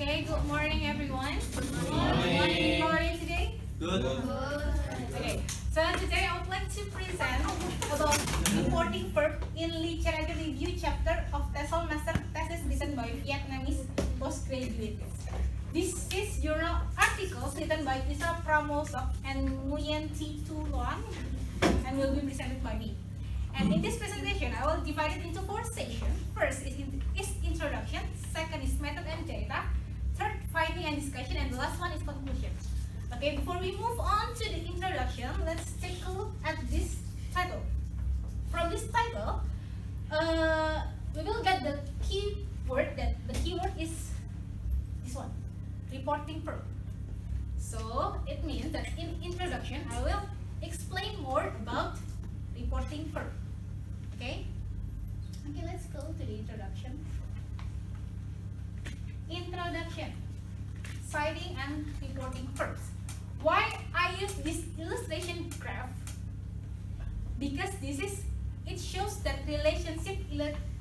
Okay, good morning everyone. Good Morning. How are you today? Good. Okay, so today I would like to present about reporting verb in literature review chapter of Tesol master thesis written by Vietnamese postgraduates. This is journal articles written by Annisa and Nguyen Thi Tu Loan and will be presented by me. And in this presentation, I will divide it into 4 sections. First is introduction, second is method and data, third finding and discussion, and the last one is conclusion. Okay, before we move on to the introduction, let's take a look at this title. From this title, we will get the keyword. That the keyword is this one, reporting verb. So it means that in introduction, I will explain more about reporting verb. Okay, let's go to the introduction. Introduction, citing and reporting verbs. Why I use this illustration graph? Because it shows that relationship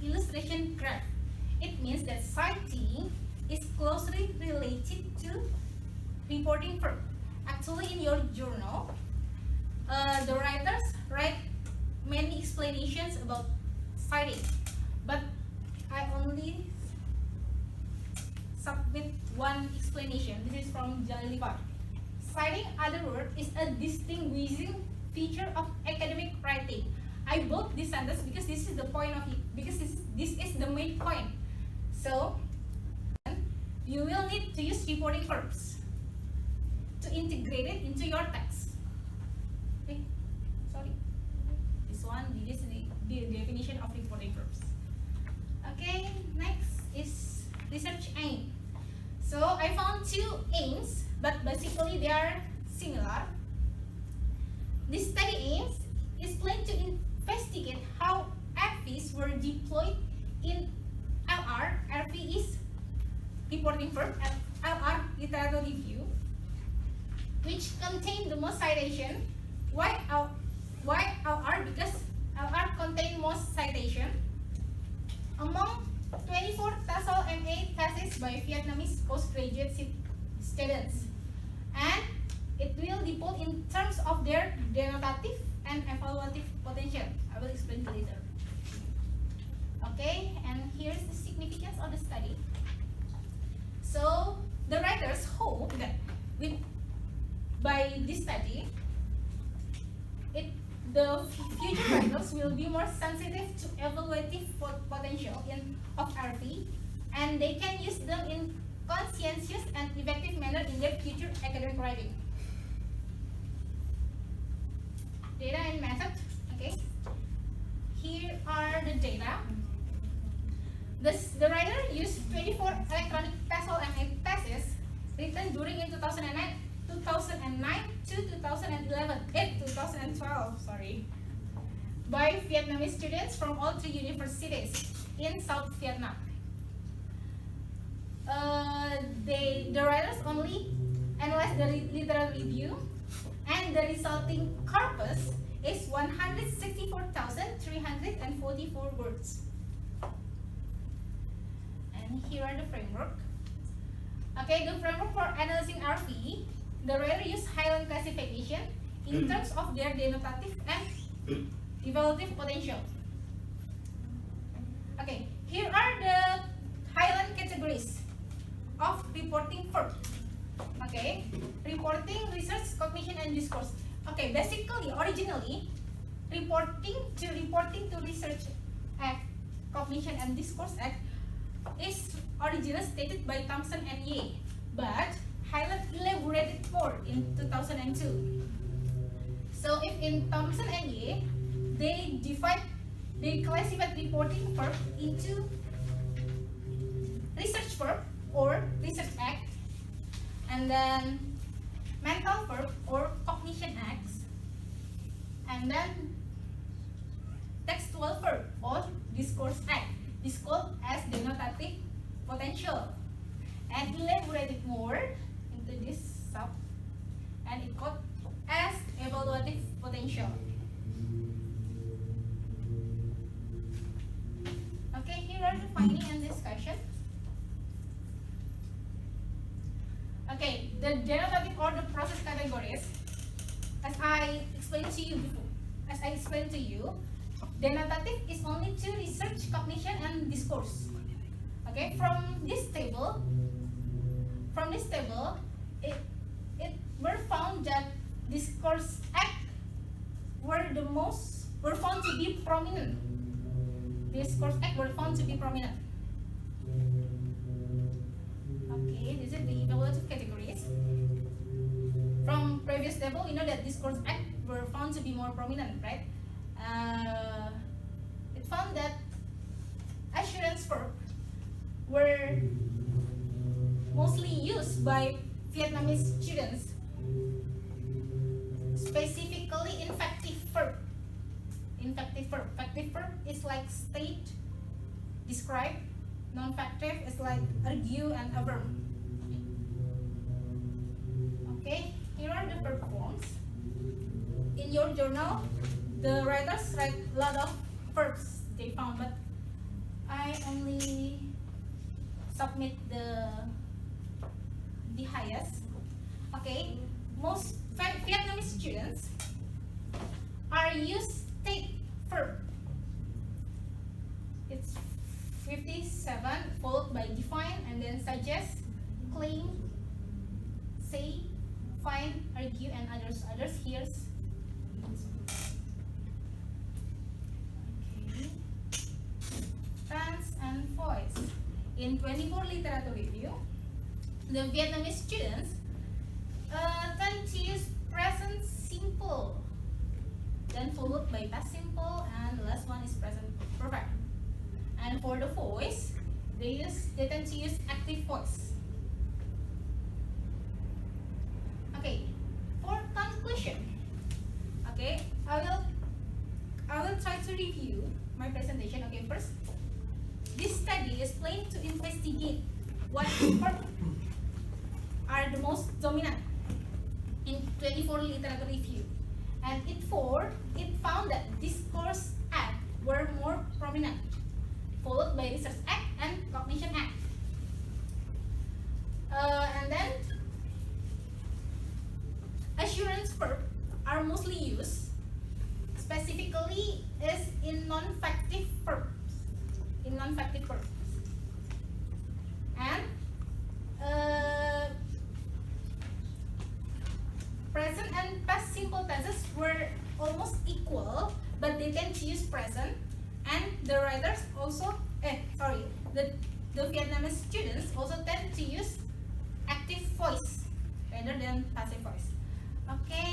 illustration graph. It means that citing is closely related to reporting verb. Actually, in your journal, the writers write many explanations about citing, but I only submit one explanation. This is from Jalilivar. Citing other words is a distinguishing feature of academic writing. I bought this sentence because this is the point of it, because this is the main point. So you will need to use reporting verbs to integrate it into your text. Okay, sorry. This one, this is the definition of reporting verbs. Okay, next is research aim. So I found 2 aims, but basically they are similar. This study aims is planned to investigate how RVs were deployed in LR. RV is reporting verb, LR literature review, which contain the most citation. Why LR? Because LR contain most citation among 24 Tesol MA thesis by Vietnamese postgraduate students, and it will depot in terms of their denotative and evaluative potential. I will explain later. Okay, and here's the significance of the study. So the writers hope that by this study, the future writers will be more sensitive to evaluative potential of RV, and they can use them in conscientious and effective manner in their future academic writing. Data and method. Okay, here are the data. The writer used 24 electronic Tesol MA theses written during in 2009 to 2012, sorry, by Vietnamese students from all 3 universities in South Vietnam. The writers only analyzed the literal review, and the resulting corpus is 164,344 words. And here are the framework. Okay, the framework for analyzing RV. The writer used Highland classification in terms of their denotative and evaluative potential. Okay, here are the Highland categories of reporting verb. Okay, reporting, research, cognition, and discourse. Okay, basically, originally, reporting to research act, cognition, and discourse act is originally stated by Thompson and Ye, but Highland elaborated more in 2002. So if in Thompson and Ye, they classified reporting verb into research verb or research act, and then mental verb or cognition acts, and then textual verb or discourse act. This called as denotative potential, and elaborated more into this sub, and it called as evaluative potential. Okay, here are the finding and discussion. Okay, the denotative or the process categories, as I explained to you before, denotative is only to research cognition and discourse. Okay, from this table, it were found that discourse act were found to be prominent. Discourse act were found to be prominent. Okay, this is the evaluative categories. From previous table, we know that discourse act were found to be more prominent, right? It found that assurance verb were mostly used by Vietnamese students, specifically infective verb. Factive verb is like state, describe. Non-factive is like argue and affirm. Okay, here are the verb forms. In your journal, the writers write a lot of verbs they found, but I only submit the highest. Okay, most Vietnamese students are used state verb. It's 57, followed by define, and then suggest, claim, say, find, argue, and others. Here's okay. Tense and voice. In 24 literature review, the Vietnamese students tend to use present simple, then followed by past simple, and the last one is present perfect. And for the voice, they tend to use active voice. Okay, for conclusion, okay, I will try to review my presentation. Okay, first, this study is planned to investigate what verbs are the most dominant in 24 literature review, and it found that discourse act were more prominent, followed by research act and cognition act. And then assurance verb are mostly used, specifically is in non-factive verbs. And present and past simple tenses were almost equal, but they tend to use present. And the writers also, the Vietnamese students also tend to use active voice rather than passive voice. Okay.